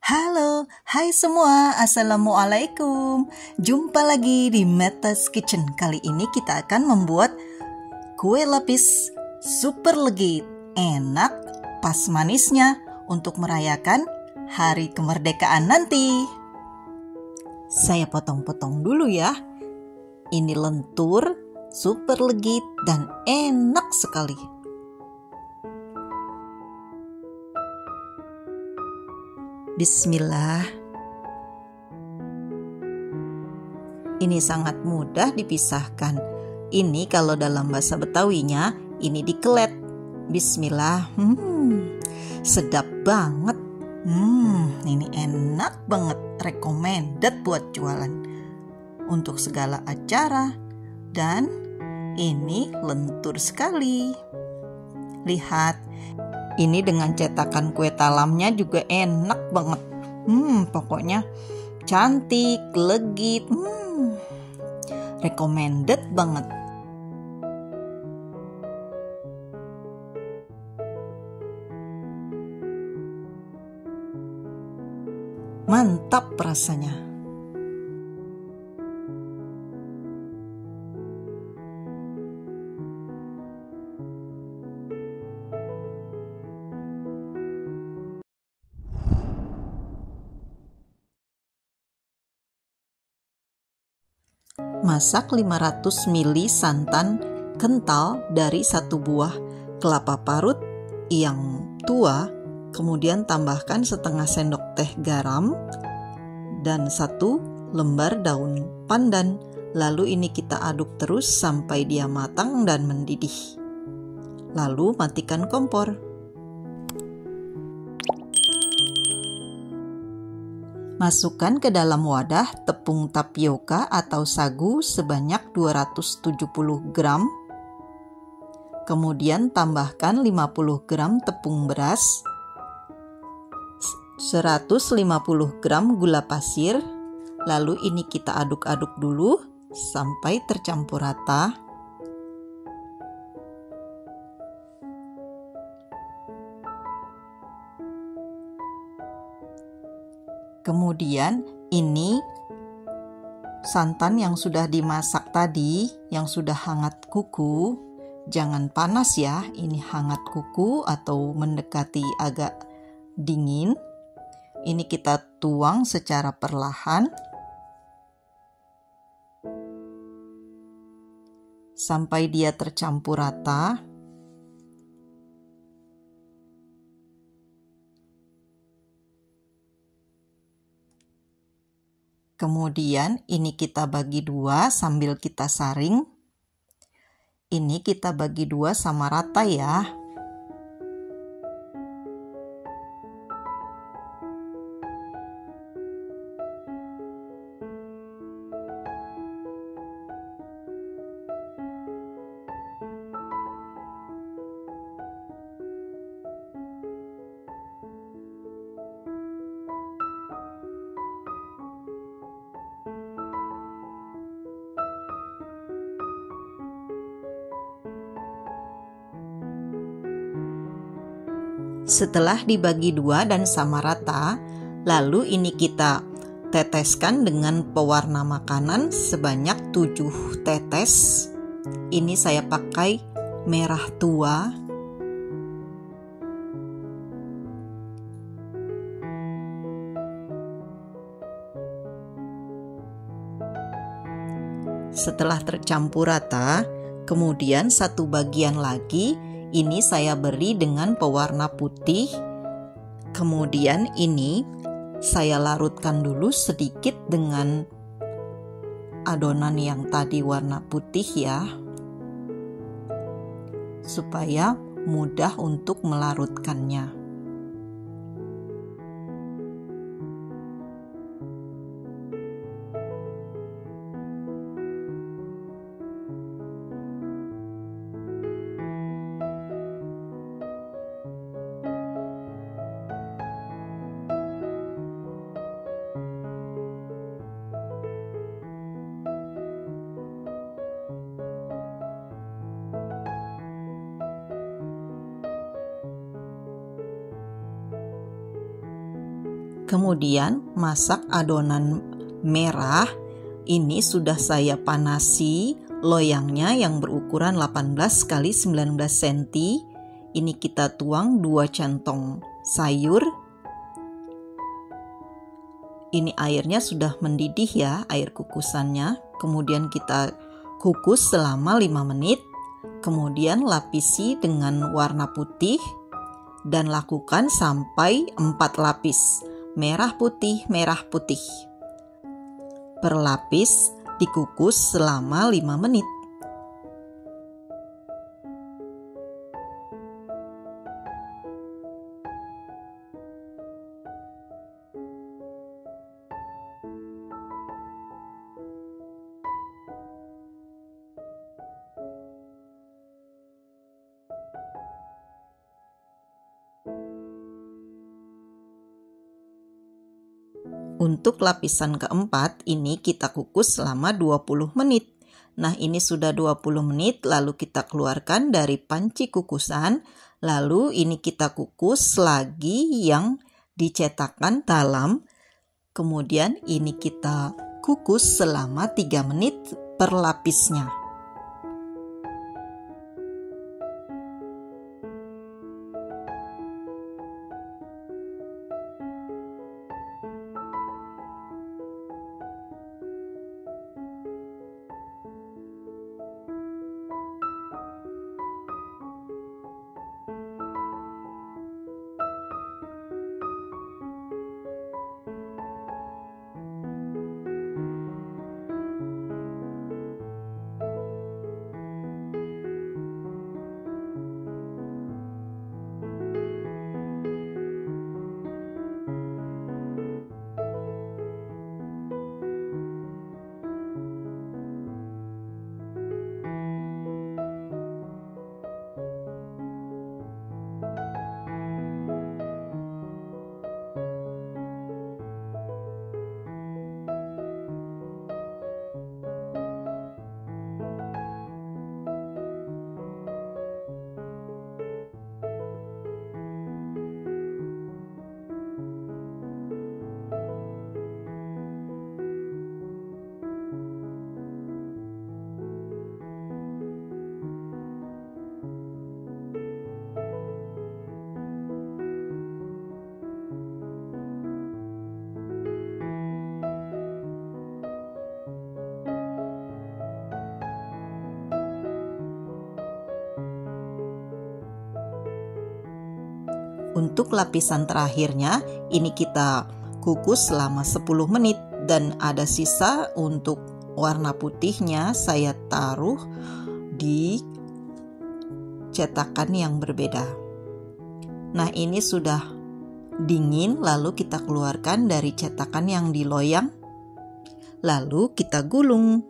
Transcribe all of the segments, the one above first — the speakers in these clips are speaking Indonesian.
Halo, hai semua, Assalamualaikum. Jumpa lagi di Meta's Kitchen. Kali ini kita akan membuat kue lapis super legit, enak, pas manisnya untuk merayakan hari kemerdekaan nanti. Saya potong-potong dulu ya. Ini lentur, super legit, dan enak sekali. Bismillah. Ini sangat mudah dipisahkan. Ini kalau dalam bahasa Betawinya, ini dikelet. Bismillah. Sedap banget. Ini enak banget. Recommended buat jualan untuk segala acara. Dan ini lentur sekali. Lihat, ini dengan cetakan kue talamnya juga enak banget. Pokoknya cantik, legit. Recommended banget. Mantap rasanya. Masak 500 ml santan kental dari 1 buah kelapa parut yang tua, kemudian tambahkan setengah sendok teh garam dan 1 lembar daun pandan. Lalu ini kita aduk terus sampai dia matang dan mendidih. Lalu matikan kompor. Masukkan ke dalam wadah tepung tapioka atau sagu sebanyak 270 gram. Kemudian tambahkan 50 gram tepung beras, 150 gram gula pasir. Lalu ini kita aduk-aduk dulu sampai tercampur rata. Kemudian ini santan yang sudah dimasak tadi, yang sudah hangat kuku, jangan panas ya, ini hangat kuku atau mendekati agak dingin. Ini kita tuang secara perlahan sampai dia tercampur rata. Kemudian ini kita bagi 2 sambil kita saring. Ini kita bagi 2 sama rata ya. Setelah dibagi 2 dan sama rata, lalu ini kita teteskan dengan pewarna makanan sebanyak 7 tetes. Ini saya pakai merah tua. Setelah tercampur rata, kemudian 1 bagian lagi ini saya beri dengan pewarna putih. Kemudian ini saya larutkan dulu sedikit dengan adonan yang tadi warna putih ya, supaya mudah untuk melarutkannya. Kemudian masak adonan merah. Ini sudah saya panasi loyangnya yang berukuran 18 kali 19 cm. Ini kita tuang 2 centong sayur. Ini airnya sudah mendidih ya, air kukusannya. Kemudian kita kukus selama 5 menit. Kemudian lapisi dengan warna putih dan lakukan sampai 4 lapis. Merah putih, merah putih. Per lapis dikukus selama 5 menit. Untuk lapisan keempat ini kita kukus selama 20 menit. Nah, ini sudah 20 menit lalu kita keluarkan dari panci kukusan. Lalu ini kita kukus lagi yang dicetakkan dalam. Kemudian ini kita kukus selama 3 menit per lapisnya. Untuk lapisan terakhirnya, ini kita kukus selama 10 menit dan ada sisa untuk warna putihnya saya taruh di cetakan yang berbeda. Nah, ini sudah dingin lalu kita keluarkan dari cetakan yang di loyang. Lalu kita gulung.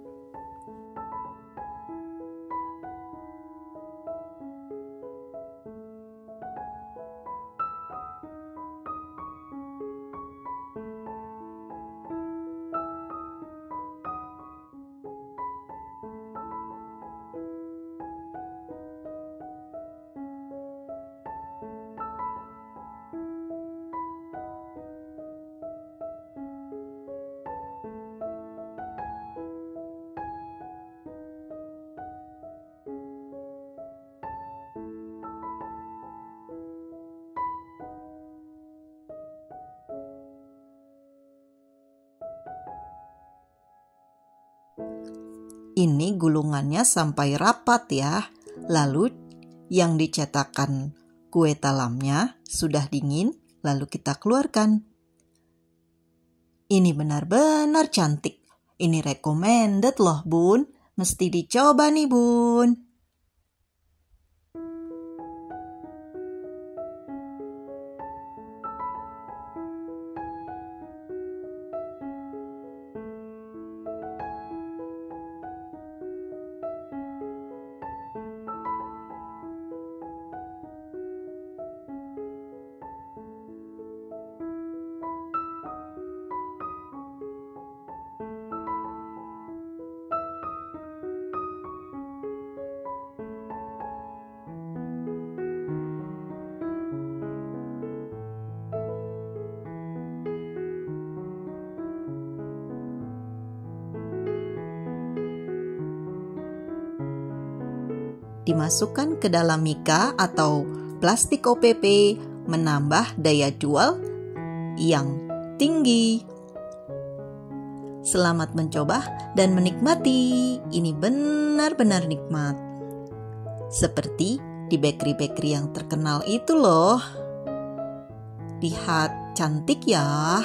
Ini gulungannya sampai rapat ya. Lalu yang dicetakkan kue talamnya sudah dingin, lalu kita keluarkan. Ini benar-benar cantik. Ini recommended loh bun. Mesti dicoba nih bun. dimasukkan ke dalam mika atau plastik OPP menambah daya jual yang tinggi. Selamat mencoba dan menikmati. Ini benar-benar nikmat. Seperti di bakery-bakery yang terkenal itu loh. Lihat, cantik ya.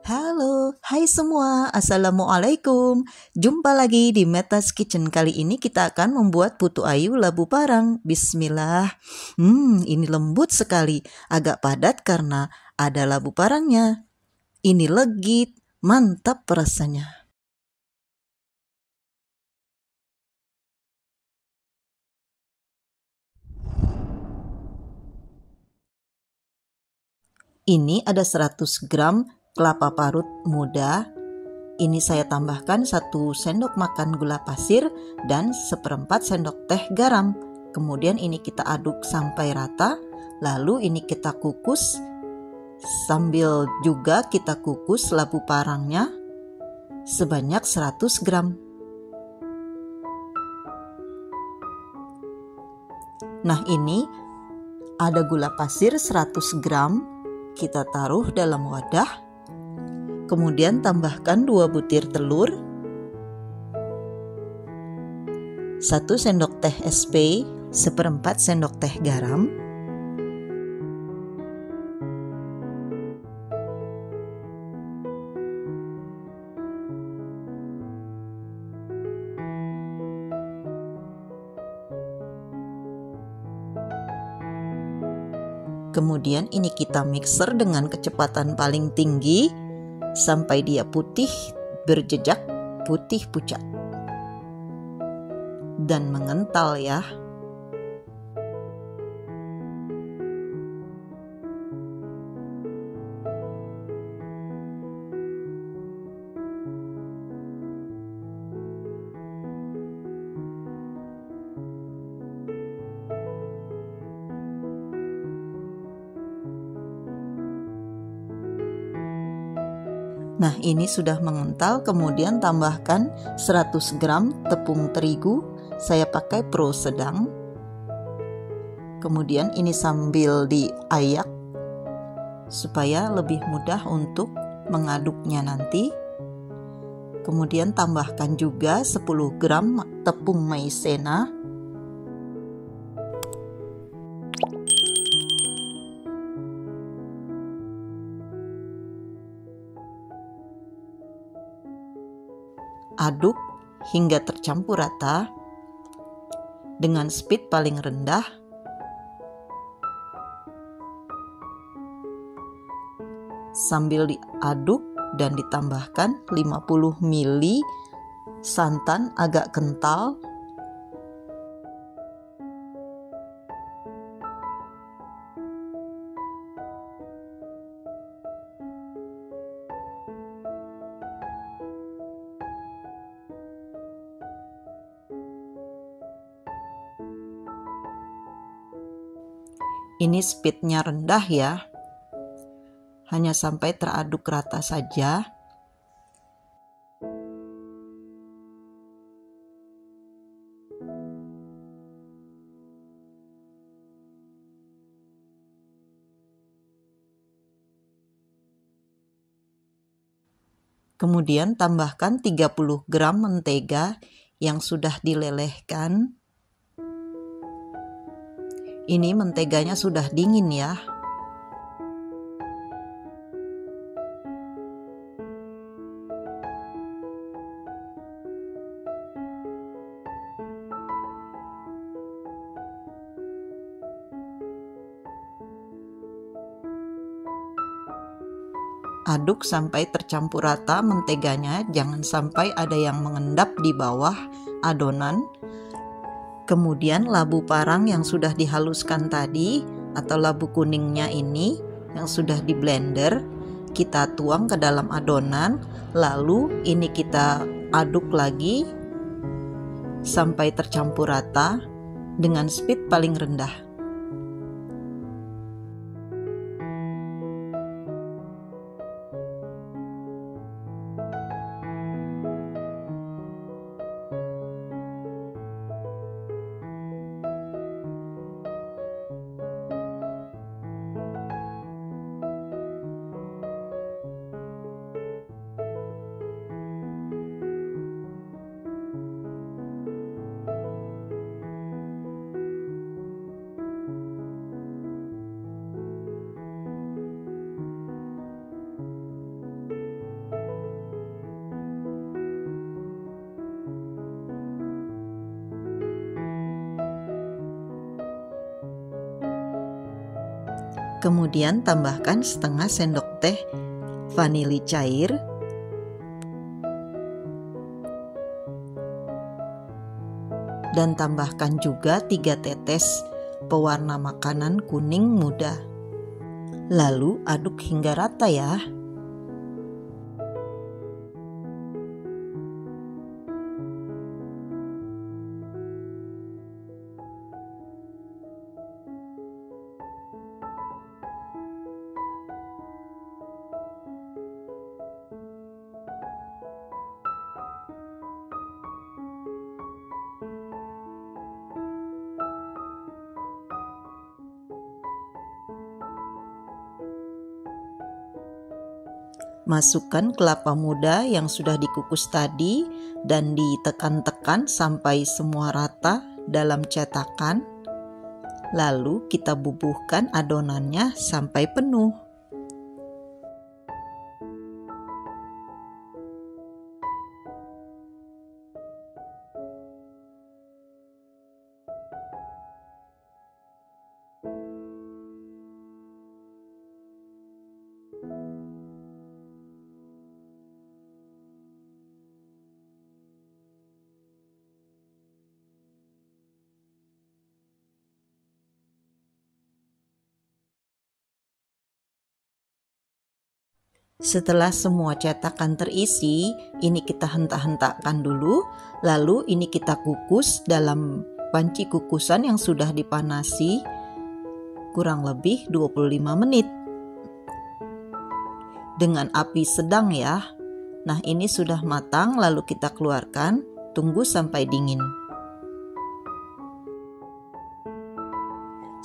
Halo, hai semua, Assalamualaikum. Jumpa lagi di Metas Kitchen. Kali ini kita akan membuat putu ayu labu parang. Bismillah. Ini lembut sekali, agak padat karena ada labu parangnya. Ini legit, mantap rasanya. Ini ada 100 gram kelapa parut muda. Ini saya tambahkan 1 sendok makan gula pasir dan 1/4 sendok teh garam. Kemudian ini kita aduk sampai rata. Lalu ini kita kukus. Sambil juga kita kukus labu parangnya sebanyak 100 gram. Nah, ini ada gula pasir 100 gram. Kita taruh dalam wadah. Kemudian tambahkan 2 butir telur, 1 sendok teh SP, 1/4 sendok teh garam, kemudian ini kita mixer dengan kecepatan paling tinggi sampai dia putih berjejak, putih pucat dan mengental ya. Nah, ini sudah mengental. Kemudian tambahkan 100 gram tepung terigu. Saya pakai pro sedang. Kemudian ini sambil diayak supaya lebih mudah untuk mengaduknya nanti. Kemudian tambahkan juga 10 gram tepung maizena. Aduk hingga tercampur rata dengan speed paling rendah. Sambil diaduk dan ditambahkan 50 ml santan agak kental. Ini speednya rendah ya, hanya sampai teraduk rata saja. Kemudian tambahkan 30 gram mentega. yang sudah dilelehkan. Ini menteganya sudah dingin ya. Aduk sampai tercampur rata menteganya, jangan sampai ada yang mengendap di bawah adonan. Kemudian labu parang yang sudah dihaluskan tadi atau labu kuningnya ini yang sudah di blender, kita tuang ke dalam adonan, lalu ini kita aduk lagi sampai tercampur rata dengan speed paling rendah. Kemudian tambahkan setengah sendok teh vanili cair, dan tambahkan juga 3 tetes pewarna makanan kuning muda. Lalu aduk hingga rata ya. Masukkan kelapa muda yang sudah dikukus tadi dan ditekan-tekan sampai semua rata dalam cetakan. Lalu kita bubuhkan adonannya sampai penuh. Setelah semua cetakan terisi, ini kita hentak-hentakkan dulu, lalu ini kita kukus dalam panci kukusan yang sudah dipanasi kurang lebih 25 menit. Dengan api sedang ya. Nah, ini sudah matang, lalu kita keluarkan, tunggu sampai dingin.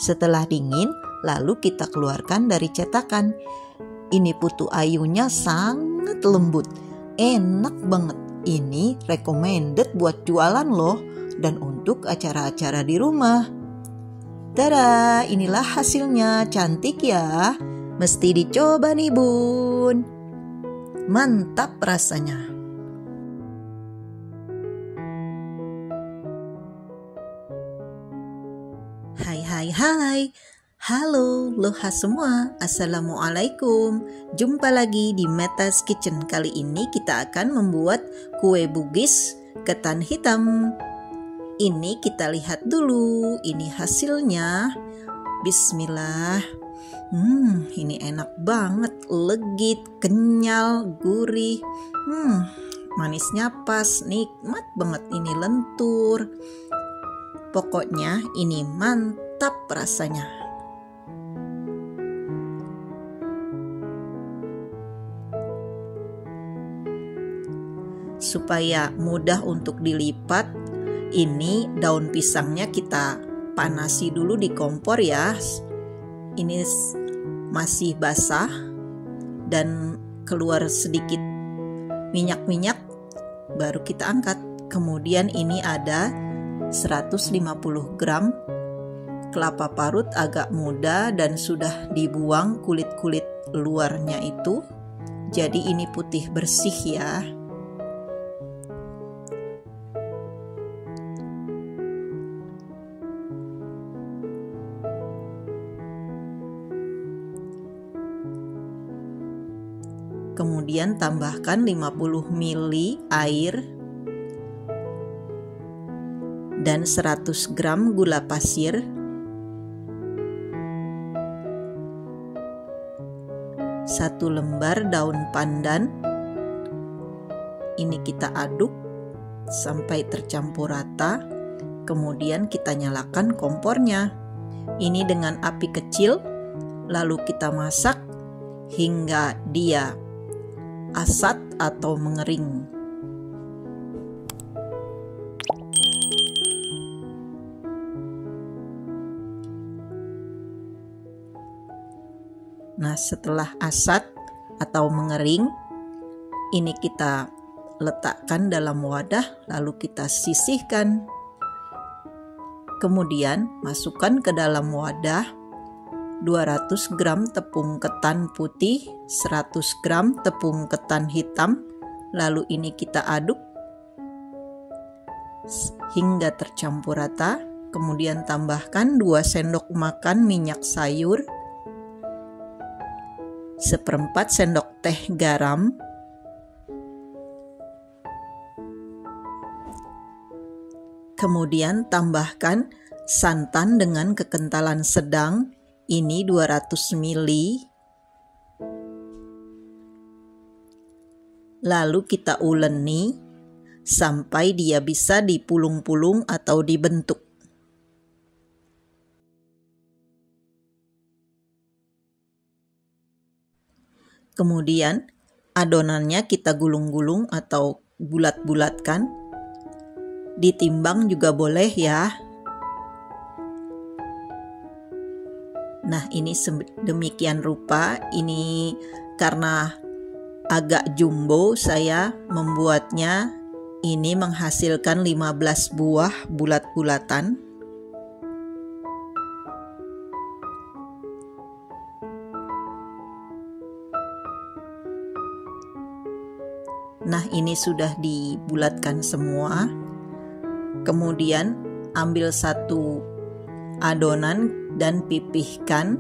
Setelah dingin, lalu kita keluarkan dari cetakan. Ini putu ayunya sangat lembut, enak banget. Ini recommended buat jualan loh, dan untuk acara-acara di rumah. Tada, inilah hasilnya, cantik ya. Mesti dicoba nih bun. Mantap rasanya. Hai. Halo, loha semua. Assalamualaikum. Jumpa lagi di Meta's Kitchen. Kali ini kita akan membuat kue bugis ketan hitam. Ini kita lihat dulu. Ini hasilnya. Bismillah. Ini enak banget. Legit, kenyal, gurih. Manisnya pas, nikmat banget. Ini lentur. Pokoknya ini mantap rasanya. Supaya mudah untuk dilipat, ini daun pisangnya kita panasi dulu di kompor ya. Ini masih basah dan keluar sedikit minyak-minyak, baru kita angkat. Kemudian ini ada 150 gram kelapa parut agak muda dan sudah dibuang kulit-kulit luarnya itu. Jadi ini putih bersih ya. Kemudian tambahkan 50 ml air dan 100 gram gula pasir. Satu lembar daun pandan. Ini kita aduk sampai tercampur rata. Kemudian kita nyalakan kompornya. Ini dengan api kecil, lalu kita masak hingga dia asat atau mengering. Nah, setelah asat atau mengering, ini kita letakkan dalam wadah lalu kita sisihkan. Kemudian masukkan ke dalam wadah 200 gram tepung ketan putih, 100 gram tepung ketan hitam, lalu ini kita aduk hingga tercampur rata. Kemudian tambahkan 2 sendok makan minyak sayur, 1/4 sendok teh garam, kemudian tambahkan santan dengan kekentalan sedang. Ini 200 ml. Lalu kita uleni sampai dia bisa dipulung-pulung atau dibentuk. Kemudian adonannya kita gulung-gulung atau bulat-bulatkan. Ditimbang juga boleh ya. Nah, ini demikian rupa. Ini karena agak jumbo, saya membuatnya ini menghasilkan 15 buah bulat-bulatan. Nah, ini sudah dibulatkan semua. Kemudian ambil satu adonan dan pipihkan.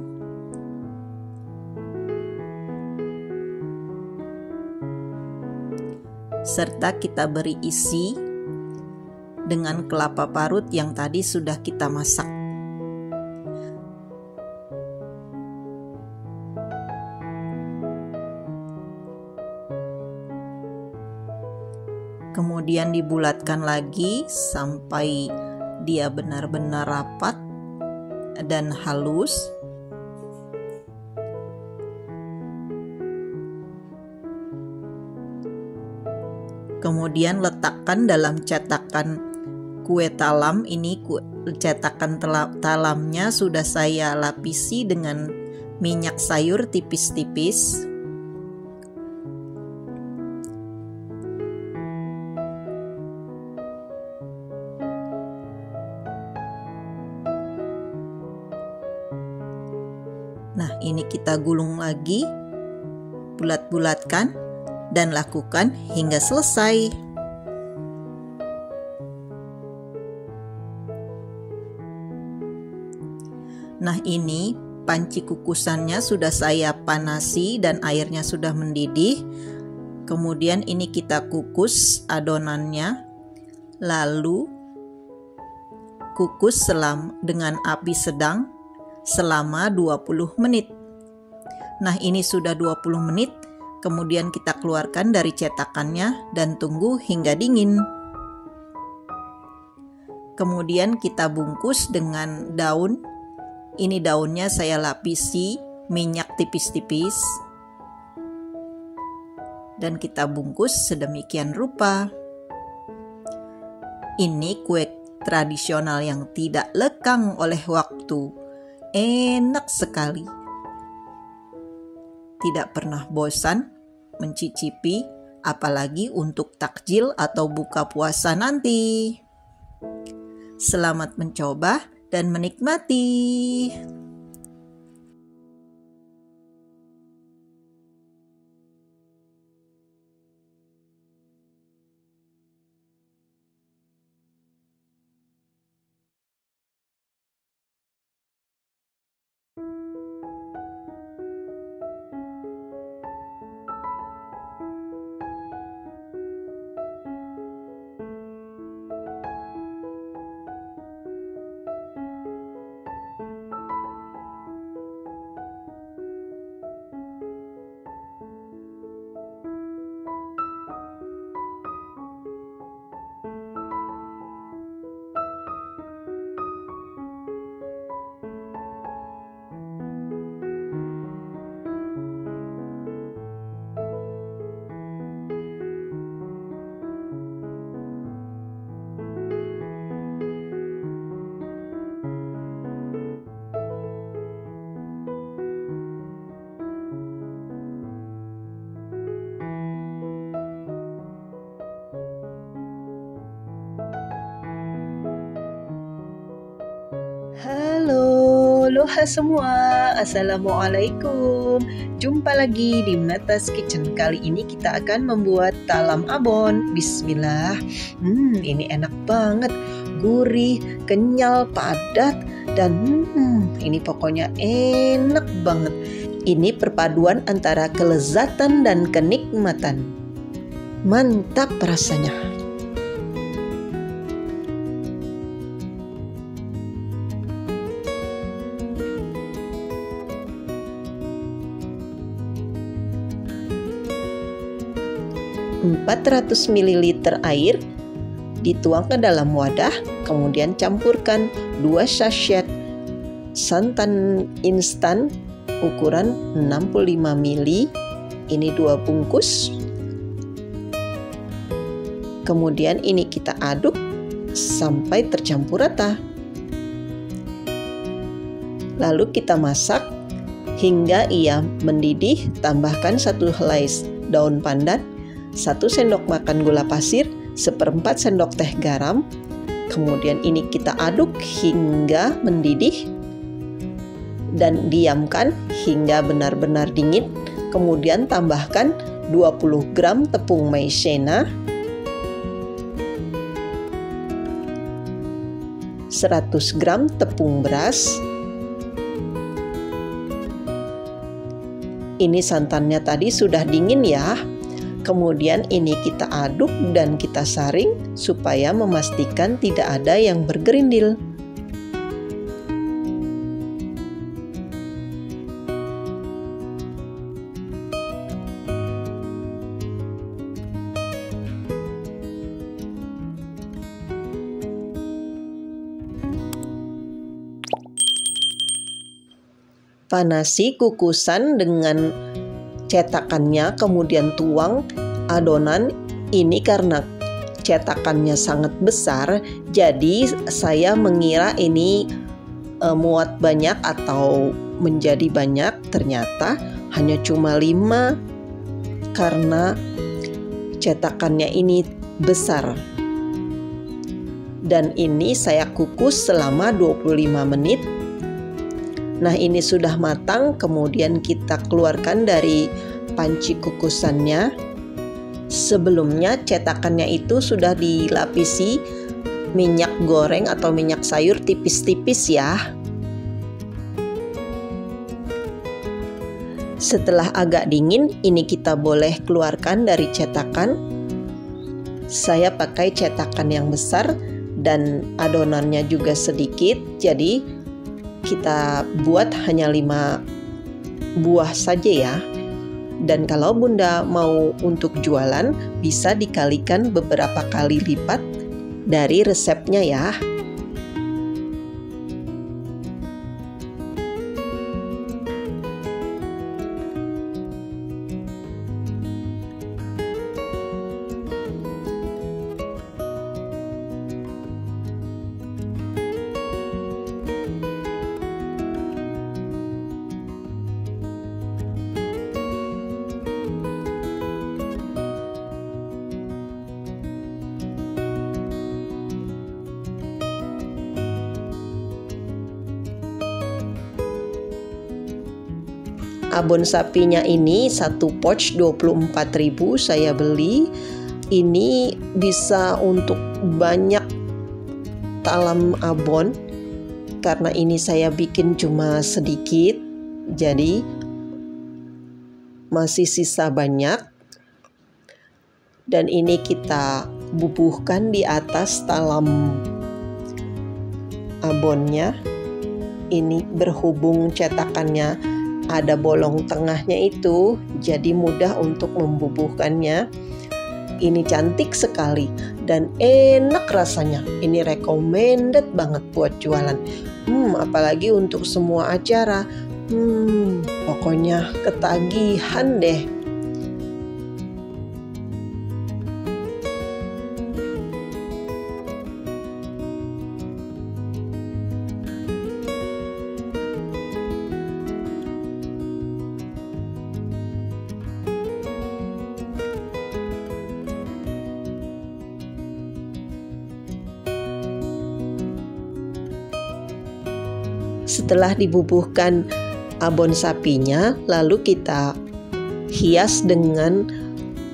Serta kita beri isi dengan kelapa parut yang tadi sudah kita masak. Kemudian dibulatkan lagi sampai dia benar-benar rapat dan halus. Kemudian letakkan dalam cetakan kue talam. Ini cetakan talamnya sudah saya lapisi dengan minyak sayur tipis-tipis. Nah, ini kita gulung lagi, bulat-bulatkan, dan lakukan hingga selesai. Nah, ini panci kukusannya sudah saya panasi dan airnya sudah mendidih. Kemudian ini kita kukus adonannya, lalu kukus dengan api sedang selama 20 menit. Nah, ini sudah 20 menit. Kemudian kita keluarkan dari cetakannya dan tunggu hingga dingin. Kemudian kita bungkus dengan daun. Ini daunnya saya lapisi minyak tipis-tipis. Dan kita bungkus sedemikian rupa. Ini kue tradisional yang tidak lekang oleh waktu. Enak sekali. Tidak pernah bosan mencicipi apalagi untuk takjil atau buka puasa nanti. Selamat mencoba dan menikmati. Halo, aloha semua. Assalamualaikum. Jumpa lagi di Metas Kitchen. Kali ini kita akan membuat talam abon. Bismillah. Ini enak banget. Gurih, kenyal, padat, dan ini pokoknya enak banget. Ini perpaduan antara kelezatan dan kenikmatan. Mantap rasanya. (400 ml) air dituang ke dalam wadah, kemudian campurkan 2 sachet santan instan ukuran 65 ml, ini 2 bungkus. Kemudian ini kita aduk sampai tercampur rata. Lalu kita masak hingga ia mendidih. Tambahkan 1 helai daun pandan, 1 sendok makan gula pasir, 1/4 sendok teh garam. Kemudian ini kita aduk hingga mendidih dan diamkan hingga benar-benar dingin. Kemudian tambahkan 20 gram tepung maizena, 100 gram tepung beras. Ini santannya tadi sudah dingin ya. Kemudian ini kita aduk dan kita saring supaya memastikan tidak ada yang bergerindil. Panasi kukusan dengan cetakannya, kemudian tuang adonan. Ini karena cetakannya sangat besar, jadi saya mengira ini muat banyak atau menjadi banyak. Ternyata hanya cuma 5 karena cetakannya ini besar. Dan ini saya kukus selama 25 menit. Nah, ini sudah matang, kemudian kita keluarkan dari panci kukusannya. Sebelumnya cetakannya itu sudah dilapisi minyak goreng atau minyak sayur tipis-tipis ya. Setelah agak dingin, ini kita boleh keluarkan dari cetakan. Saya pakai cetakan yang besar dan adonannya juga sedikit, jadi kita buat hanya 5 buah saja ya. Dan kalau Bunda mau untuk jualan, bisa dikalikan beberapa kali lipat dari resepnya ya. abon sapinya ini satu pouch 24.000 saya beli. Ini bisa untuk banyak talam abon. Karena ini saya bikin cuma sedikit, jadi masih sisa banyak. Dan ini kita bubuhkan di atas talam abonnya. Ini berhubung cetakannya ada bolong tengahnya itu, jadi mudah untuk membubuhkannya. Ini cantik sekali dan enak rasanya. Ini recommended banget buat jualan. Apalagi untuk semua acara. Pokoknya ketagihan deh. Setelah dibubuhkan abon sapinya, lalu kita hias dengan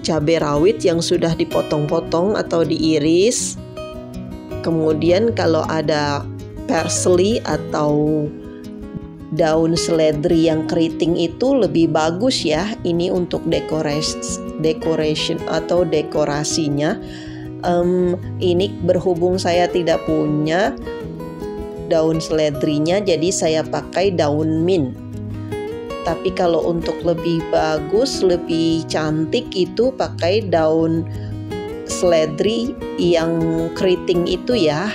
cabai rawit yang sudah dipotong-potong atau diiris. Kemudian kalau ada parsley atau daun seledri yang keriting itu lebih bagus ya. Ini untuk decoration atau dekorasinya. Ini berhubung saya tidak punya daun seledrinya, jadi saya pakai daun mint. Tapi kalau untuk lebih bagus, lebih cantik itu pakai daun seledri yang keriting itu ya.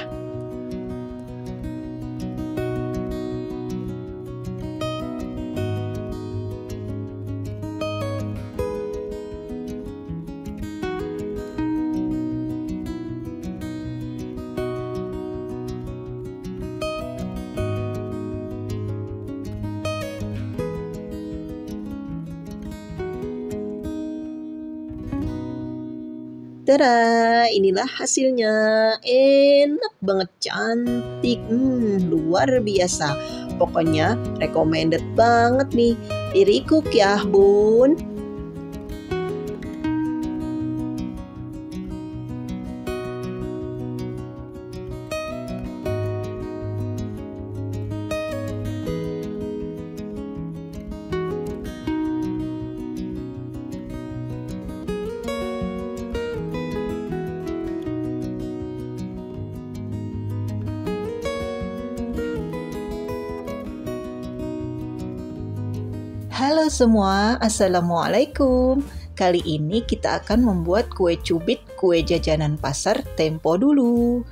Tada, inilah hasilnya. Enak banget, cantik, luar biasa. Pokoknya recommended banget nih. Di-recook ya, Bun. Halo semua, Assalamualaikum. Kali ini kita akan membuat kue cubit kue jajanan pasar Tempo dulu.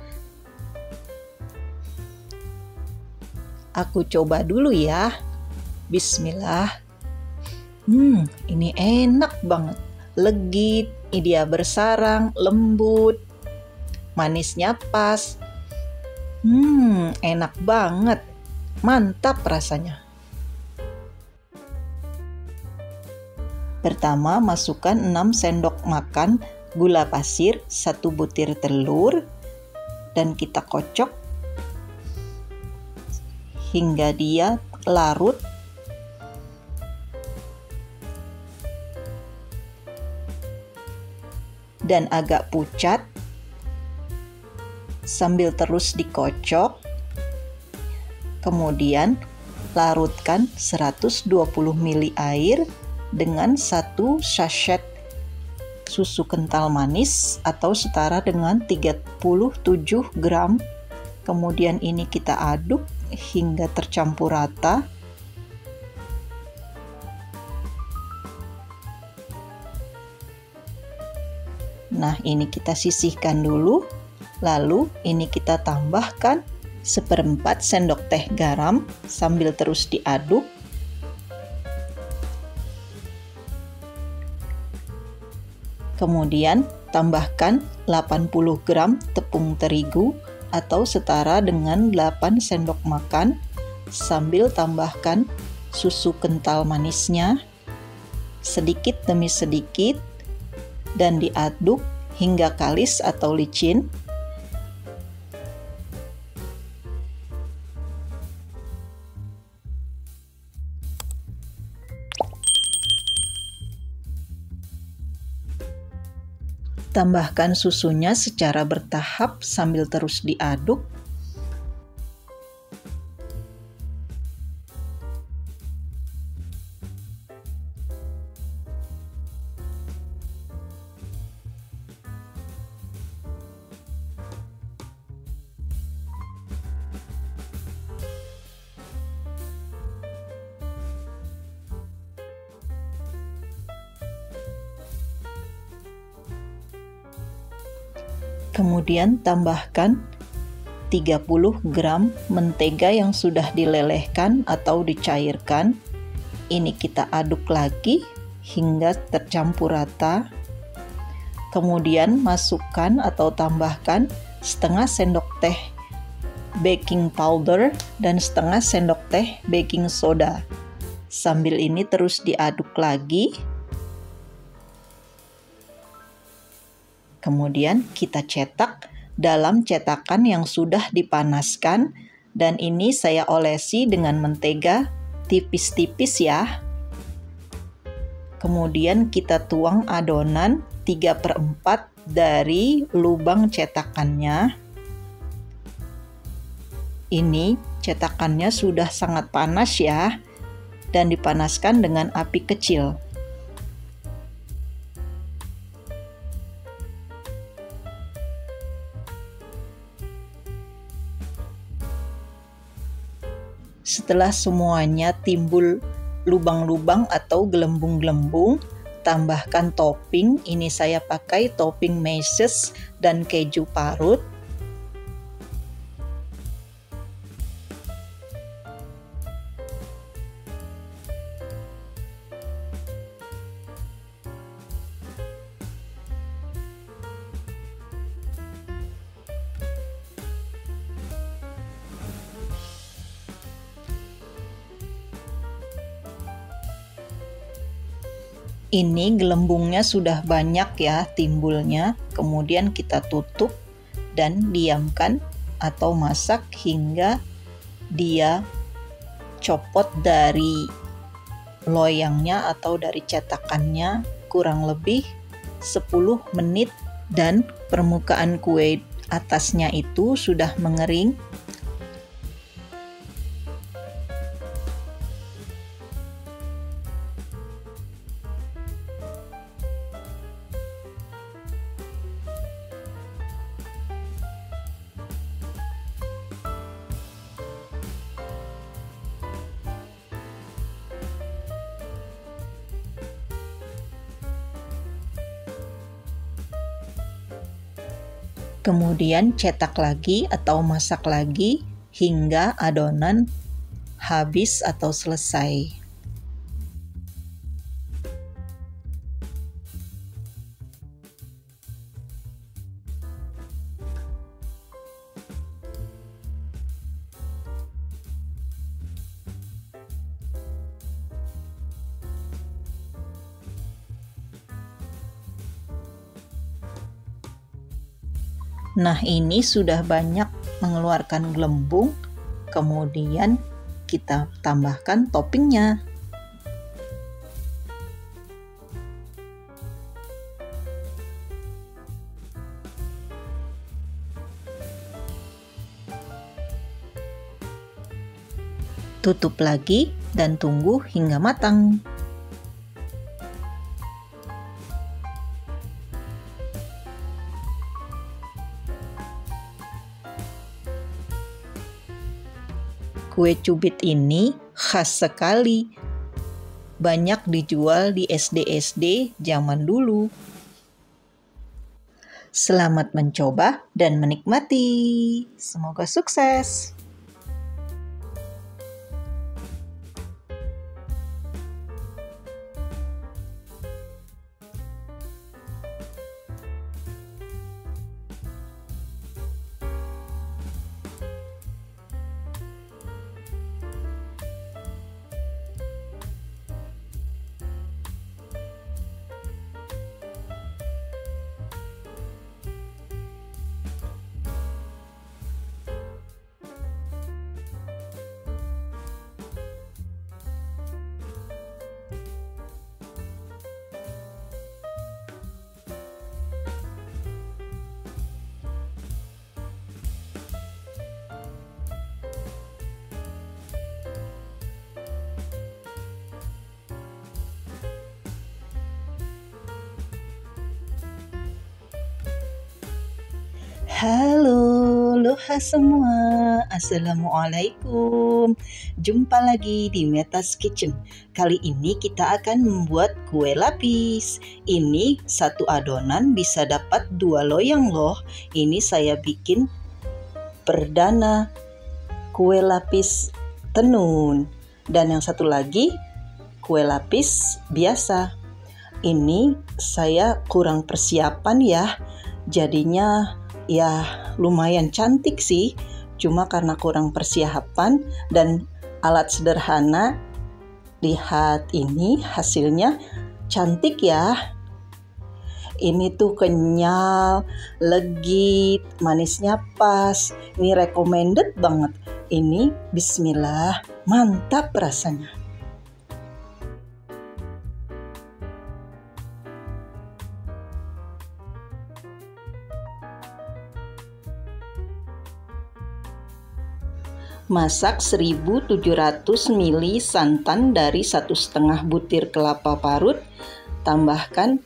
Aku coba dulu ya. Bismillah. Ini enak banget. Legit, dia bersarang, lembut. Manisnya pas. Enak banget. Mantap rasanya. Pertama, masukkan 6 sendok makan gula pasir, 1 butir telur, dan kita kocok hingga dia larut. Dan agak pucat sambil terus dikocok. Kemudian larutkan 120 ml air dengan 1 sachet susu kental manis atau setara dengan 37 gram. Kemudian ini kita aduk hingga tercampur rata. Nah, ini kita sisihkan dulu. Lalu ini kita tambahkan 1/4 sendok teh garam sambil terus diaduk. Kemudian tambahkan 80 gram tepung terigu atau setara dengan 8 sendok makan sambil tambahkan susu kental manisnya sedikit demi sedikit dan diaduk hingga kalis atau licin. Tambahkan susunya secara bertahap sambil terus diaduk. Kemudian tambahkan 30 gram mentega yang sudah dilelehkan atau dicairkan. Ini kita aduk lagi hingga tercampur rata. Kemudian masukkan atau tambahkan setengah sendok teh baking powder dan setengah sendok teh baking soda. Sambil ini terus diaduk lagi. Kemudian kita cetak dalam cetakan yang sudah dipanaskan, dan ini saya olesi dengan mentega tipis-tipis ya. Kemudian kita tuang adonan 3/4 dari lubang cetakannya. Ini cetakannya sudah sangat panas ya, dan dipanaskan dengan api kecil. Setelah semuanya timbul lubang-lubang atau gelembung-gelembung, tambahkan topping. Ini saya pakai topping meses dan keju parut. Ini gelembungnya sudah banyak ya timbulnya. Kemudian kita tutup dan diamkan atau masak hingga dia copot dari loyangnya atau dari cetakannya, kurang lebih 10 menit, dan permukaan kue atasnya itu sudah mengering. Kemudian cetak lagi atau masak lagi hingga adonan habis atau selesai. Nah, ini sudah banyak mengeluarkan gelembung. Kemudian kita tambahkan toppingnya. Tutup lagi dan tunggu hingga matang. Kue cubit ini khas sekali, banyak dijual di SD-SD zaman dulu. Selamat mencoba dan menikmati. Semoga sukses. Halo, aloha semua. Assalamualaikum. Jumpa lagi di Metas Kitchen. Kali ini kita akan membuat kue lapis. Ini satu adonan bisa dapat 2 loyang loh. Ini saya bikin perdana kue lapis tenun. Dan yang satu lagi kue lapis biasa. Ini saya kurang persiapan ya. Jadinya ya lumayan cantik sih, cuma karena kurang persiapan dan alat sederhana. Lihat ini hasilnya cantik ya. Ini tuh kenyal, legit, manisnya pas. Ini recommended banget. Ini bismillah, mantap rasanya. Masak 1700 ml santan dari 1,5 butir kelapa parut, tambahkan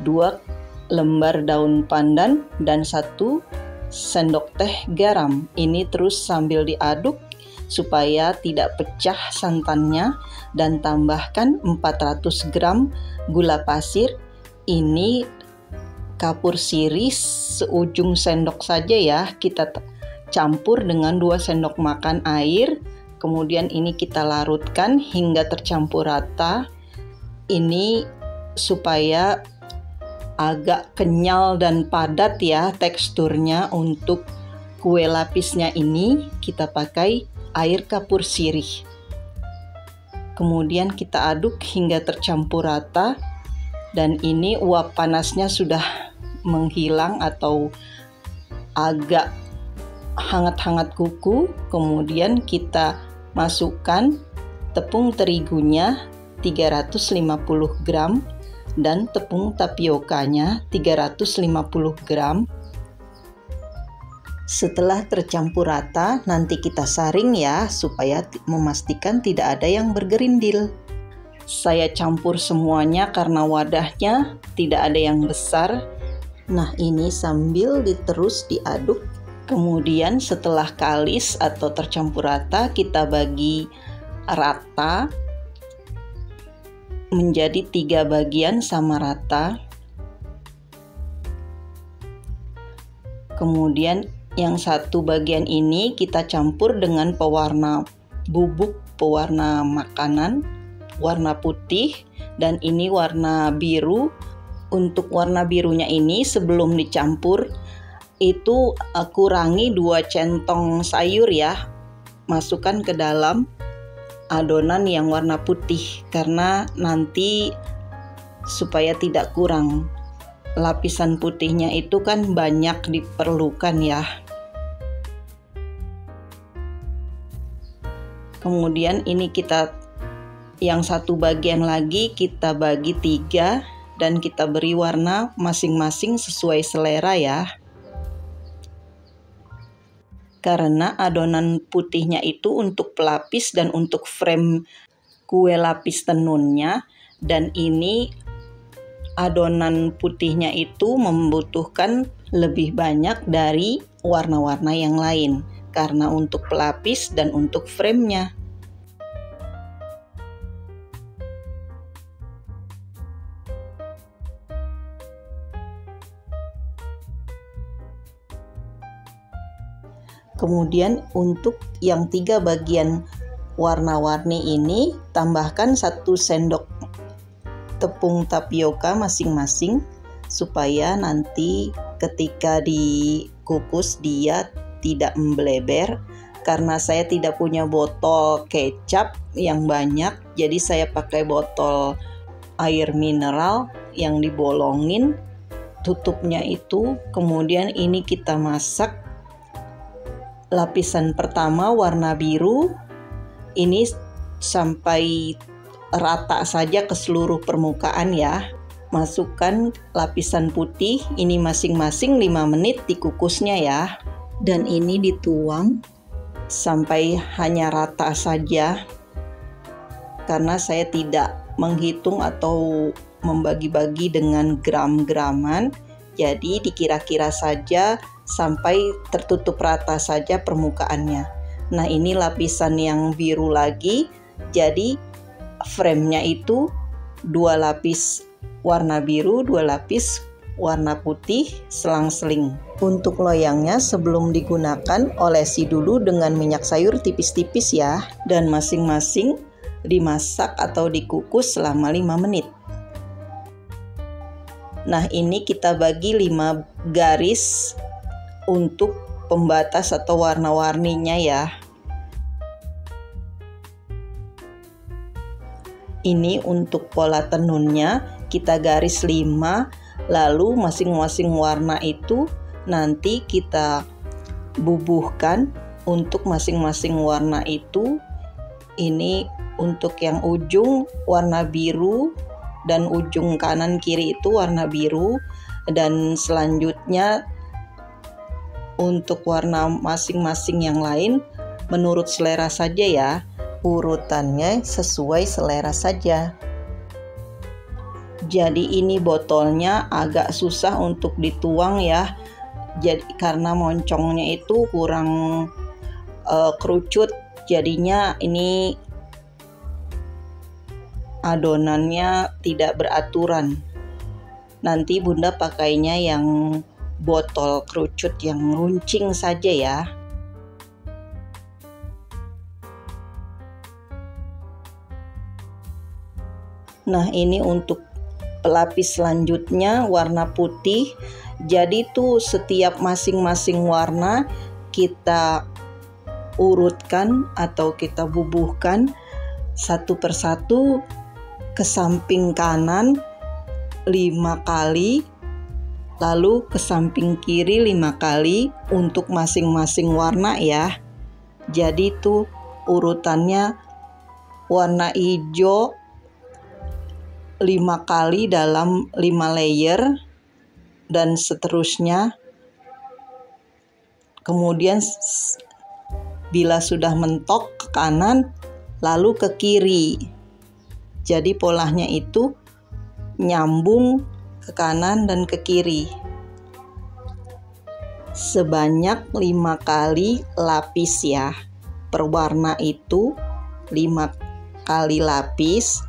2 lembar daun pandan dan 1 sendok teh garam. Ini terus sambil diaduk supaya tidak pecah santannya, dan tambahkan 400 gram gula pasir. Ini kapur sirih seujung sendok saja ya, kita campur dengan 2 sendok makan air. Kemudian ini kita larutkan hingga tercampur rata. Ini supaya agak kenyal dan padat ya teksturnya. Untuk kue lapisnya ini kita pakai air kapur sirih. Kemudian kita aduk hingga tercampur rata, dan ini uap panasnya sudah menghilang atau agak hangat-hangat kuku. Kemudian kita masukkan tepung terigunya 350 gram dan tepung tapiokanya 350 gram. Setelah tercampur rata, nanti kita saring ya supaya memastikan tidak ada yang bergerindil. Saya campur semuanya karena wadahnya tidak ada yang besar. Nah, ini sambil terus diaduk. Kemudian setelah kalis atau tercampur rata, kita bagi rata menjadi 3 bagian sama rata. Kemudian yang satu bagian ini kita campur dengan pewarna bubuk, pewarna makanan, warna putih, dan ini warna biru. Untuk warna birunya ini sebelum dicampur itu kurangi 2 centong sayur ya, masukkan ke dalam adonan yang warna putih, karena nanti supaya tidak kurang. Lapisan putihnya itu kan banyak diperlukan ya. Kemudian ini kita yang satu bagian lagi kita bagi 3 dan kita beri warna masing-masing sesuai selera ya. Karena adonan putihnya itu untuk pelapis dan untuk frame kue lapis tenunnya, dan ini adonan putihnya itu membutuhkan lebih banyak dari warna-warna yang lain karena untuk pelapis dan untuk frame-nya. Kemudian untuk yang 3 bagian warna-warni ini tambahkan 1 sendok tepung tapioka masing-masing supaya nanti ketika dikukus dia tidak membleber. Karena saya tidak punya botol kecap yang banyak, jadi saya pakai botol air mineral yang dibolongin tutupnya itu. Kemudian ini kita masak lapisan pertama warna biru ini sampai rata saja ke seluruh permukaan ya. Masukkan lapisan putih ini masing-masing 5 menit dikukusnya ya. Dan ini dituang sampai hanya rata saja, karena saya tidak menghitung atau membagi-bagi dengan gram-graman. Jadi dikira-kira saja sampai tertutup rata saja permukaannya. Nah, ini lapisan yang biru lagi, jadi frame-nya itu 2 lapis warna biru, 2 lapis warna putih, selang-seling. Untuk loyangnya sebelum digunakan, olesi dulu dengan minyak sayur tipis-tipis ya, dan masing-masing dimasak atau dikukus selama 5 menit. Nah, ini kita bagi 5 garis untuk pembatas atau warna-warninya ya. Ini untuk pola tenunnya, kita garis 5, lalu masing-masing warna itu nanti kita bubuhkan untuk masing-masing warna itu. Ini untuk yang ujung warna biru dan ujung kanan kiri itu warna biru, dan selanjutnya untuk warna masing-masing yang lain menurut selera saja ya. Urutannya sesuai selera saja. Jadi ini botolnya agak susah untuk dituang ya. Jadi karena moncongnya itu kurang kerucut, jadinya ini adonannya tidak beraturan. Nanti Bunda pakainya yang botol kerucut yang runcing saja ya. Nah, ini untuk pelapis selanjutnya warna putih. Jadi tuh setiap masing-masing warna kita urutkan atau kita bubuhkan satu persatu ke samping kanan 5 kali, lalu ke samping kiri 5 kali untuk masing-masing warna ya. Jadi tuh urutannya warna hijau 5 kali dalam 5 layer dan seterusnya. Kemudian bila sudah mentok ke kanan lalu ke kiri. Jadi polanya itu nyambung ke kanan dan ke kiri. Sebanyak 5 kali lapis ya. Per warna itu 5 kali lapis.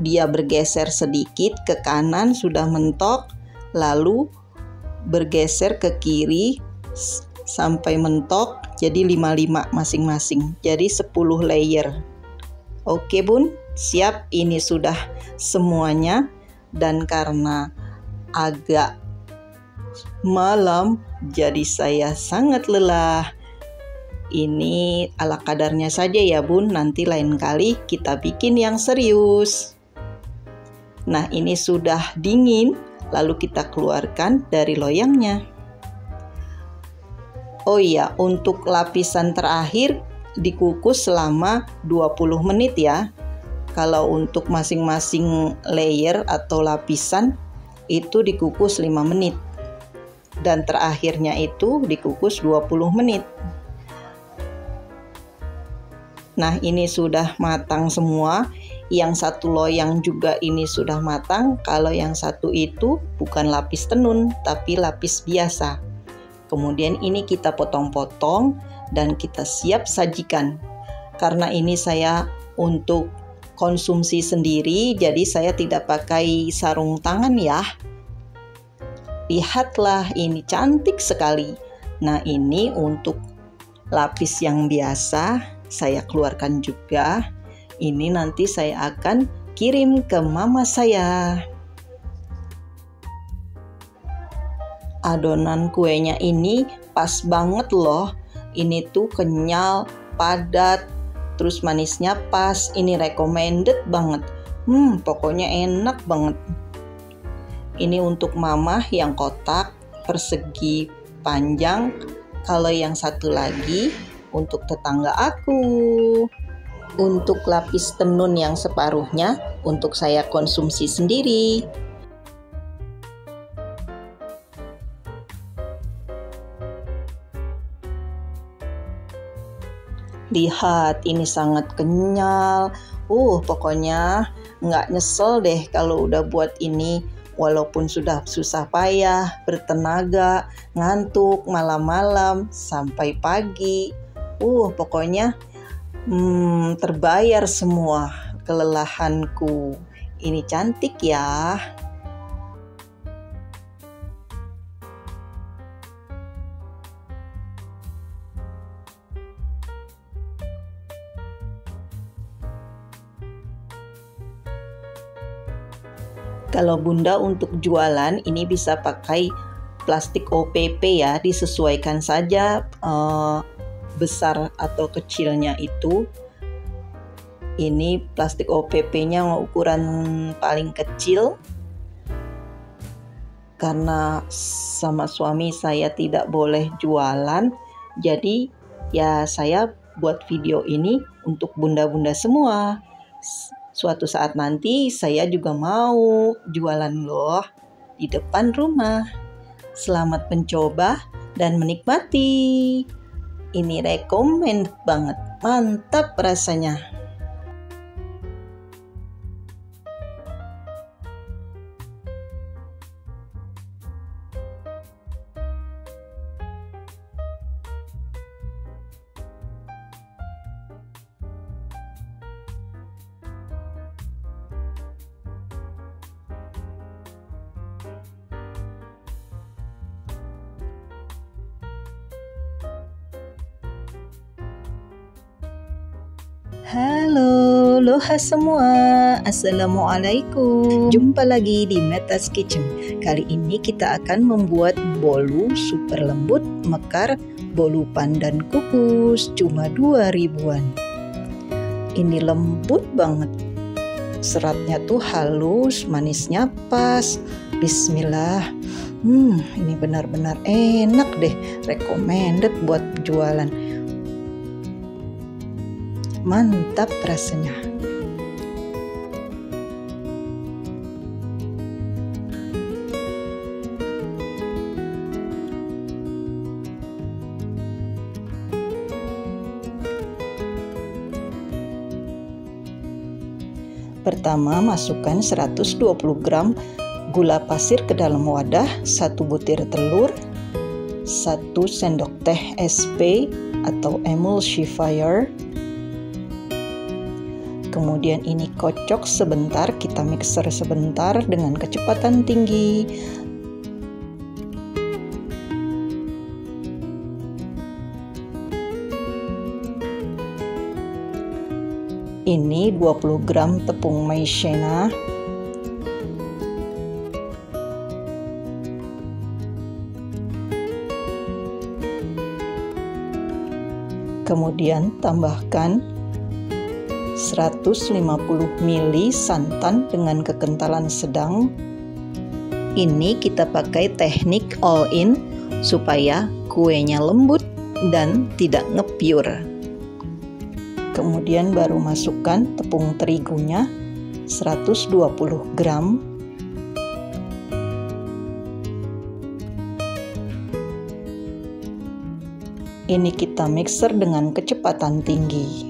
Dia bergeser sedikit ke kanan sudah mentok, lalu bergeser ke kiri sampai mentok, jadi 5 masing-masing, jadi 10 layer. Oke Bun, siap. Ini sudah semuanya, dan karena agak malam jadi saya sangat lelah. Ini ala kadarnya saja ya Bun, nanti lain kali kita bikin yang serius. Nah, ini sudah dingin, lalu kita keluarkan dari loyangnya. Oh iya, untuk lapisan terakhir dikukus selama 20 menit ya. Kalau untuk masing-masing layer atau lapisan itu dikukus 5 menit. Dan terakhirnya itu dikukus 20 menit. Nah, ini sudah matang semua. Yang satu loyang juga ini sudah matang. Kalau yang satu itu bukan lapis tenun, tapi lapis biasa. Kemudian ini kita potong-potong dan kita siap sajikan. Karena ini saya untuk konsumsi sendiri, jadi saya tidak pakai sarung tangan ya. Lihatlah, ini cantik sekali. Nah, ini untuk lapis yang biasa saya keluarkan juga. Ini nanti saya akan kirim ke mama saya. Adonan kuenya ini pas banget loh. Ini tuh kenyal, padat, terus manisnya pas. Ini recommended banget. Pokoknya enak banget. Ini untuk mama yang kotak persegi panjang. Kalau yang satu lagi untuk tetangga aku. Untuk lapis tenun yang separuhnya untuk saya konsumsi sendiri. Lihat, ini sangat kenyal. Pokoknya nggak nyesel deh kalau udah buat ini walaupun sudah susah payah, bertenaga, ngantuk malam-malam sampai pagi. Pokoknya terbayar semua kelelahanku. Ini cantik ya. Kalau Bunda untuk jualan ini bisa pakai plastik OPP ya, disesuaikan saja besar atau kecilnya itu. Ini plastik OPP-nya ukuran paling kecil, karena sama suami saya tidak boleh jualan, jadi ya saya buat video ini untuk bunda-bunda semua. Suatu saat nanti saya juga mau jualan loh di depan rumah. Selamat mencoba dan menikmati. Ini rekomen banget, mantap rasanya. Halo, loha semua. Assalamualaikum. Jumpa lagi di Meta's Kitchen. Kali ini kita akan membuat bolu super lembut, mekar, bolu pandan kukus, cuma 2 ribuan. Ini lembut banget. Seratnya tuh halus, manisnya pas. Bismillah. Ini benar-benar enak deh. Recommended buat jualan. Mantap rasanya. Pertama, masukkan 120 gram gula pasir ke dalam wadah, 1 butir telur, 1 sendok teh SP atau emulsifier. Kemudian ini kocok sebentar, kita mixer sebentar dengan kecepatan tinggi. Ini 20 gram tepung maizena. Kemudian tambahkan 150 ml santan dengan kekentalan sedang. Ini kita pakai teknik all in supaya kuenya lembut dan tidak ngepiur. Kemudian baru masukkan tepung terigunya 120 gram. Ini kita mixer dengan kecepatan tinggi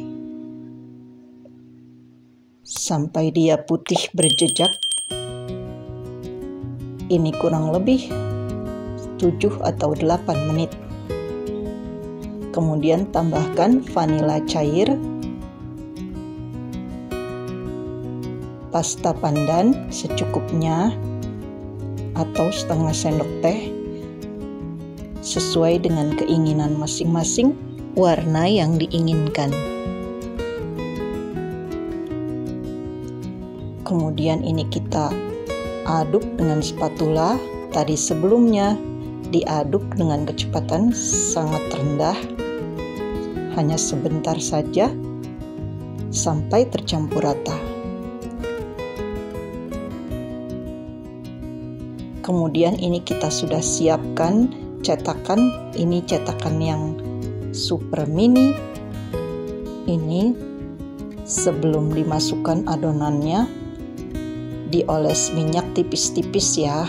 sampai dia putih berjejak. Ini kurang lebih 7 atau 8 menit. Kemudian tambahkan vanila cair, pasta pandan secukupnya atau setengah sendok teh, sesuai dengan keinginan masing-masing warna yang diinginkan. Kemudian ini kita aduk dengan spatula. Tadi sebelumnya diaduk dengan kecepatan sangat rendah, hanya sebentar saja sampai tercampur rata. Kemudian ini kita sudah siapkan cetakan. Ini cetakan yang super mini. Ini sebelum dimasukkan adonannya dioles minyak tipis-tipis ya.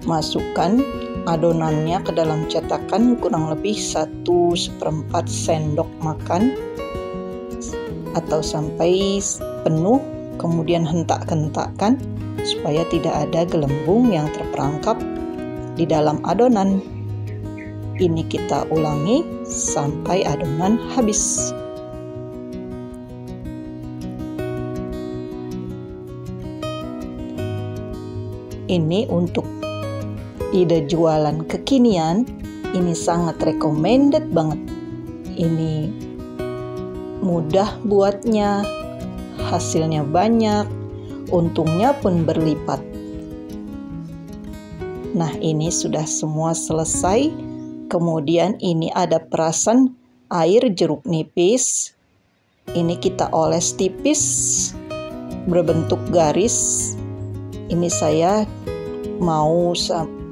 Masukkan adonannya ke dalam cetakan kurang lebih 1/4 sendok makan atau sampai penuh, kemudian hentak-hentakkan supaya tidak ada gelembung yang terperangkap di dalam adonan. Ini kita ulangi sampai adonan habis. Ini untuk ide jualan kekinian, ini sangat recommended banget. Ini mudah buatnya, hasilnya banyak, untungnya pun berlipat. Nah, ini sudah semua selesai. Kemudian ini ada perasan air jeruk nipis. Ini kita oles tipis berbentuk garis. Ini saya mau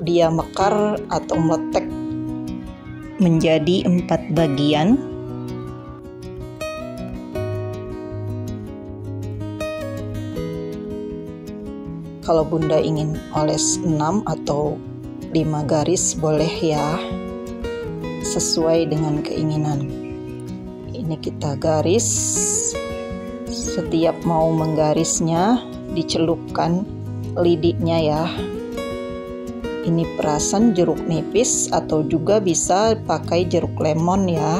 dia mekar atau meletek menjadi 4 bagian. Kalau Bunda ingin oles 6 atau 5 garis boleh ya, sesuai dengan keinginan. Ini kita garis. Setiap mau menggarisnya dicelupkan lidiknya ya. Ini perasan jeruk nipis atau juga bisa pakai jeruk lemon ya.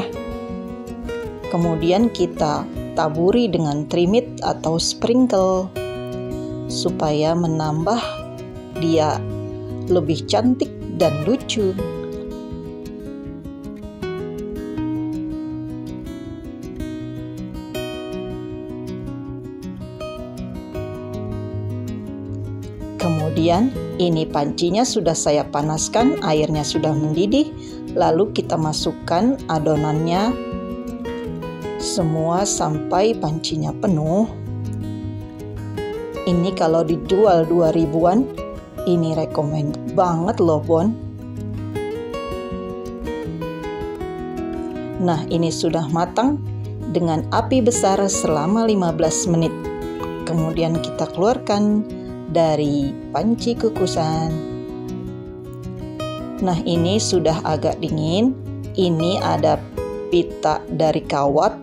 Kemudian kita taburi dengan trimit atau sprinkle supaya menambah dia lebih cantik dan lucu. Kemudian ini pancinya sudah saya panaskan, airnya sudah mendidih, lalu kita masukkan adonannya semua sampai pancinya penuh. Ini kalau dijual 2.000-an, ini recommend banget loh Bon. Nah, ini sudah matang dengan api besar selama 15 menit. Kemudian kita keluarkan dari panci kukusan. Nah, ini sudah agak dingin. Ini ada pita dari kawat.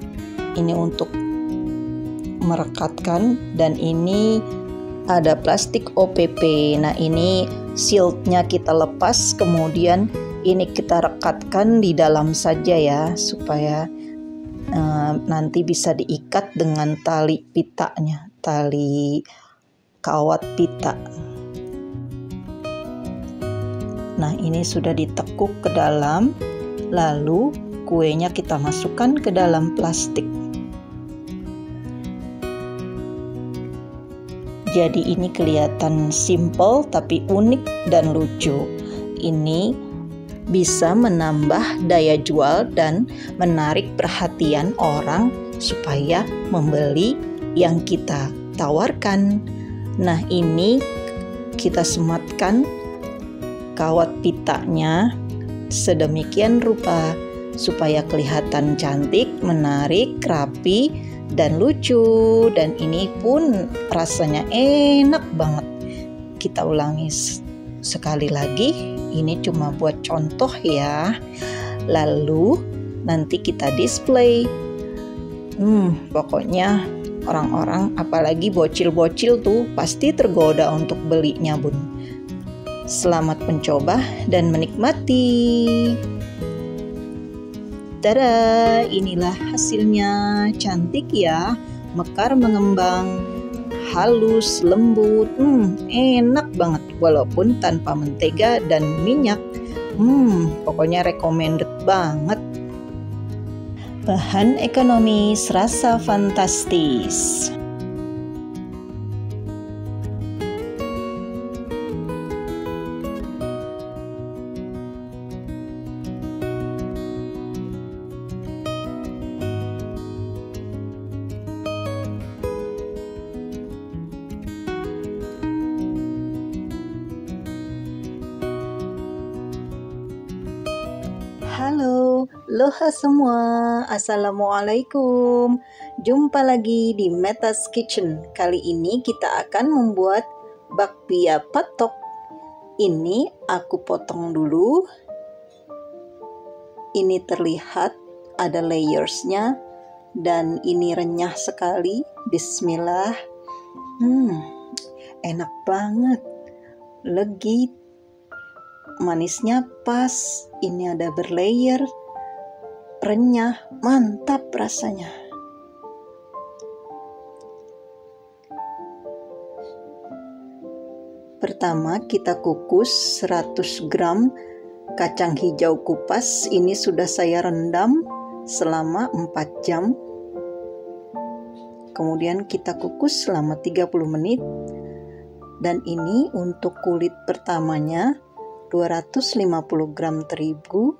Ini untuk merekatkan, dan ini ada plastik OPP. Nah, ini shieldnya kita lepas, kemudian ini kita rekatkan di dalam saja ya, supaya nanti bisa diikat dengan tali pitanya, tali kawat pita. Nah, ini sudah ditekuk ke dalam, lalu kuenya kita masukkan ke dalam plastik. Jadi ini kelihatan simple tapi unik dan lucu. Ini bisa menambah daya jual dan menarik perhatian orang supaya membeli yang kita tawarkan. Nah, ini kita sematkan kawat pitanya sedemikian rupa supaya kelihatan cantik, menarik, rapi, dan lucu. Dan ini pun rasanya enak banget. Kita ulangi sekali lagi, ini cuma buat contoh ya. Lalu nanti kita display. Pokoknya orang-orang, apalagi bocil-bocil tuh pasti tergoda untuk belinya Bun. Selamat mencoba dan menikmati. Tada, inilah hasilnya. Cantik ya, mekar mengembang, halus, lembut, enak banget walaupun tanpa mentega dan minyak. Pokoknya recommended banget. Bahan ekonomis, rasa fantastis. Halo, loha semua, assalamualaikum. Jumpa lagi di Meta's Kitchen. Kali ini kita akan membuat bakpia patok. Ini aku potong dulu. Ini terlihat ada layersnya dan ini renyah sekali. Bismillah. Enak banget. Legit. Manisnya pas. Ini ada berlayer. Renyah, mantap rasanya. Pertama kita kukus 100 gram kacang hijau kupas. Ini sudah saya rendam selama 4 jam. Kemudian kita kukus selama 30 menit. Dan ini untuk kulit pertamanya 250 gram terigu,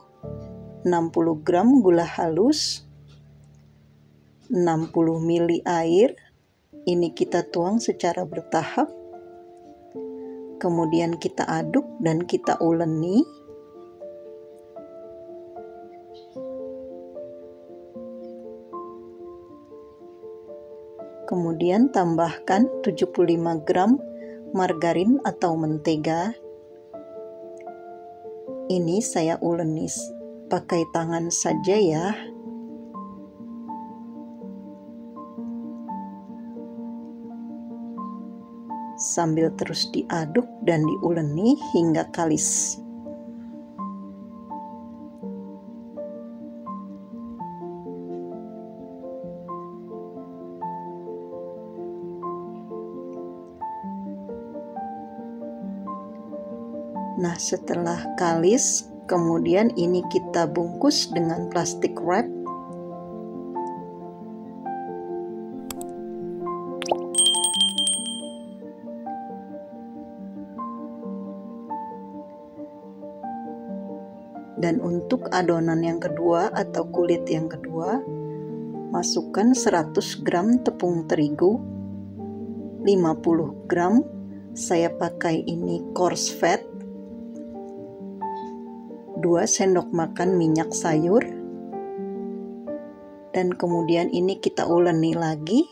60 gram gula halus, 60 ml air. Ini kita tuang secara bertahap. Kemudian kita aduk dan kita uleni. Kemudian tambahkan 75 gram margarin atau mentega. Ini saya uleni pakai tangan saja ya. Sambil terus diaduk dan diuleni hingga kalis. Nah, setelah kalis, kemudian ini kita bungkus dengan plastik wrap. Dan untuk adonan yang kedua atau kulit yang kedua, masukkan 100 gram tepung terigu, 50 gram saya pakai ini coarse fat, 2 sendok makan minyak sayur, dan kemudian ini kita uleni lagi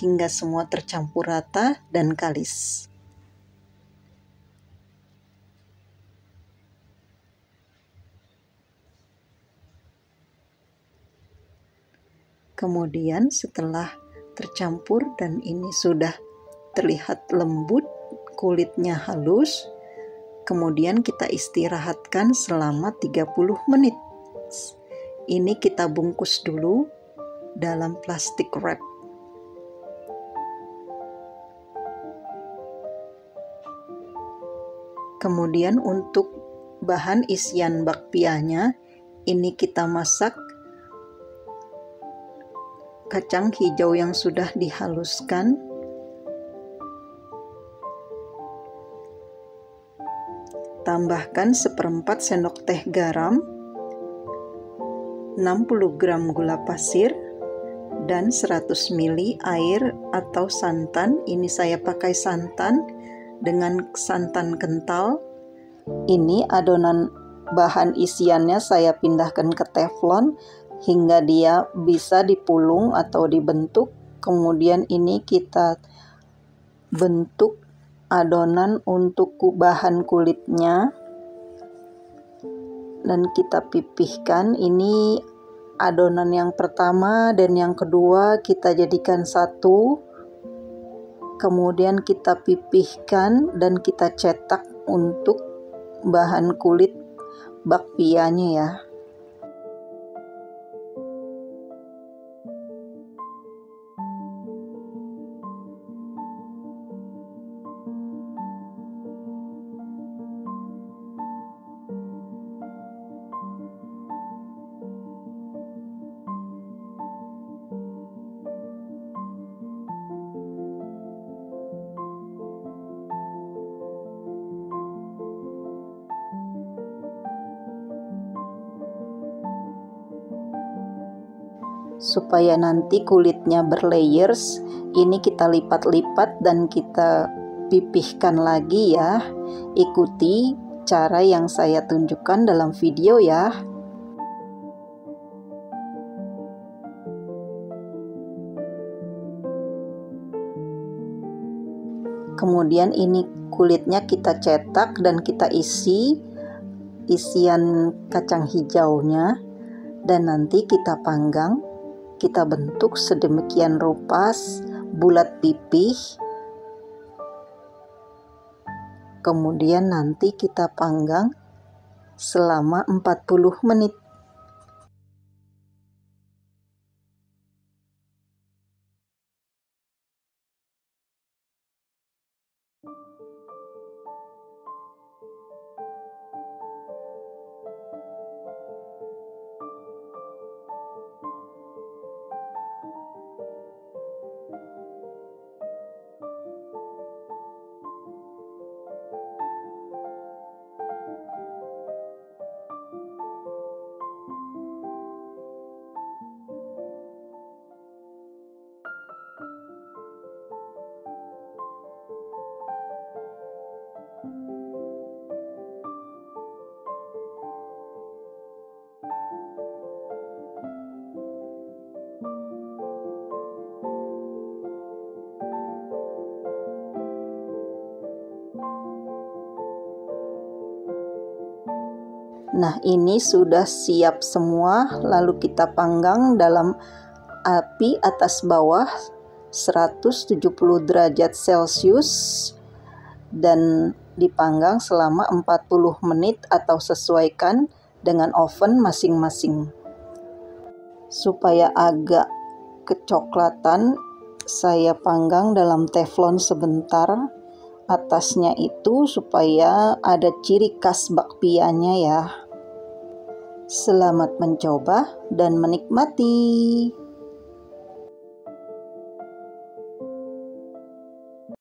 hingga semua tercampur rata dan kalis. Kemudian setelah tercampur dan ini sudah terlihat lembut, kulitnya halus, kemudian kita istirahatkan selama 30 menit. Ini kita bungkus dulu dalam plastik wrap. Kemudian untuk bahan isian bakpianya, ini kita masak kacang hijau yang sudah dihaluskan, tambahkan 1/4 sendok teh garam, 60 gram gula pasir, dan 100 ml air atau santan. Ini saya pakai santan dengan santan kental. Ini adonan bahan isiannya saya pindahkan ke teflon hingga dia bisa dipulung atau dibentuk. Kemudian ini kita bentuk adonan untuk bahan kulitnya dan kita pipihkan. Ini adonan yang pertama dan yang kedua kita jadikan satu, kemudian kita pipihkan dan kita cetak untuk bahan kulit bakpianya ya. Supaya nanti kulitnya berlayers, ini kita lipat-lipat dan kita pipihkan lagi ya. Ikuti cara yang saya tunjukkan dalam video ya. Kemudian ini kulitnya kita cetak dan kita isi isian kacang hijaunya, dan nanti kita panggang. Kita bentuk sedemikian rupa bulat pipih. Kemudian nanti kita panggang selama 40 menit. Nah, ini sudah siap semua, lalu kita panggang dalam api atas bawah 170 derajat Celcius dan dipanggang selama 40 menit atau sesuaikan dengan oven masing-masing. Supaya agak kecoklatan, saya panggang dalam teflon sebentar. Atasnya itu supaya ada ciri khas bakpianya ya. Selamat mencoba dan menikmati.